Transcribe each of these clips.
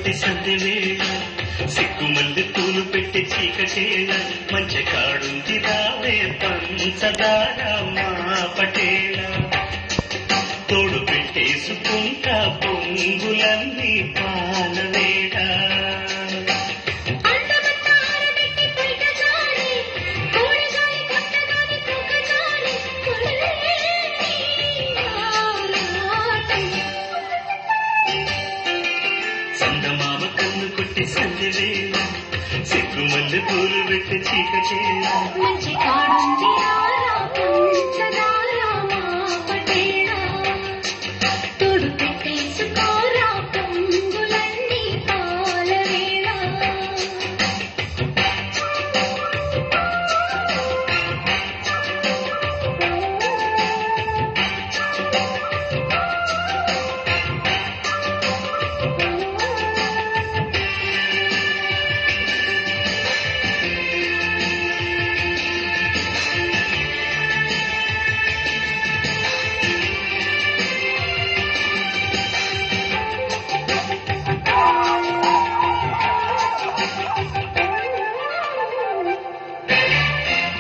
కొట్టి సందె వేళ సిగ్గుమల్లి పూలు పెట్టి చీకటేళ మంచి కాడుంది రావే పంచదార మా పటేళ తోడు పెట్టేసుకుంటా పొంగులన్నీ పాలవేళ చందమామ కన్ను కొట్టి సందె వేళ సిగ్గుమల్లి పూలు పెట్టి చీకటేళ మంచి కాడుంది పంచదార మా పటేళ తోడు పెట్టేసుకోరా పొంగులన్నీ పాలవేళ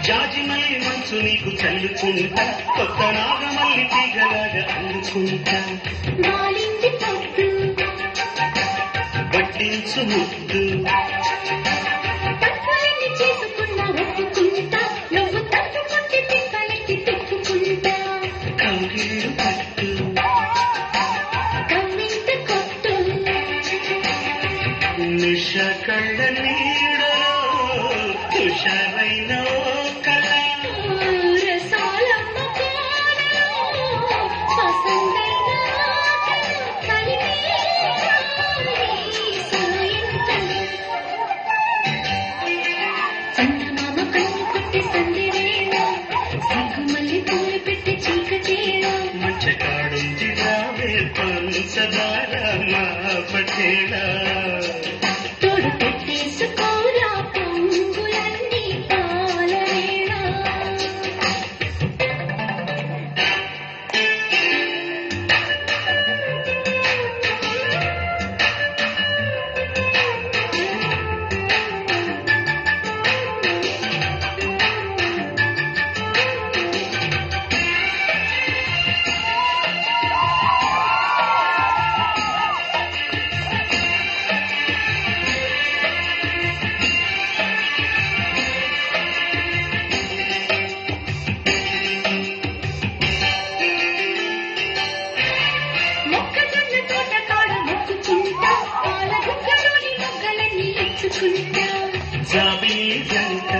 జాజిమల్లి మంచు నీకు చల్లుకుంటా కొత్త నాగమల్లి తీగలాగా అల్లుకుంటా వాలింది పొద్దు వడ్డించు ముద్దు తప్పులన్నీ చేసుకున్నా ఒప్పుకుంటా నువ్వు తప్పుకుంటే తిప్పలెట్టి తిప్పుకుంటా కౌగిళ్ళు పట్టు కమ్మింత కొట్టు నిష కళ్ళ నీడలో తుషారైన కళ రసాలమ్మ కోనలో పసందైన ఆటలు కలిపేయాలి సాయంత్రం చందమామ కన్ను కొట్టి సందె వేళ సిగ్గుమల్లి పూలు పెట్టి చీకటేళ మంచి కాడుంది రావే పంచదార మా పటేళ తోడు పెట్టేసుకోరా పొంగులన్నీ పాలవేళ మొక్కజొన్న తోట కాడ మొక్కుకుంటా పాల బుగ్గలోని మొగ్గలన్నీ ఎత్తుకుంటా జాబిలి జంట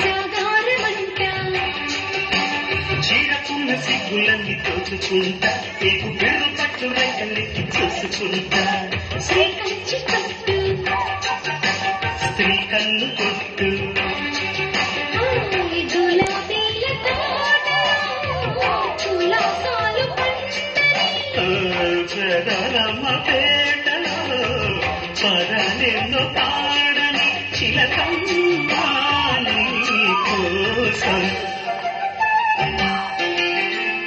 జాగారమంటా చీరకున్న సిగ్గులన్నీ తోచుకుంటా ఏకు బెడు పట్టు రైతలెక్కి చూసుకుంటా శ్రీకంచి కట్టు స్త్రీ కన్ను కొట్టు గులాబీల తోటలో కులాసాలు పండని ప్రధానమ్మ పేటలో పదనెన్నో పాడని చిలకమ్మా నీ కోసం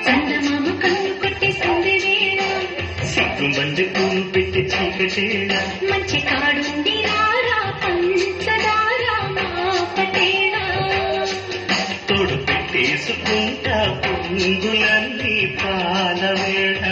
చందమామ కన్ను కొట్టి సందె వేళ సిగ్గుమంది పూలు పెట్టి చీకటేళ మంచి కాడుంది రారా పంచదార మా పటేళ తోడు పెట్టేసుకుంటా పొంగులన్నీ పాలవేళ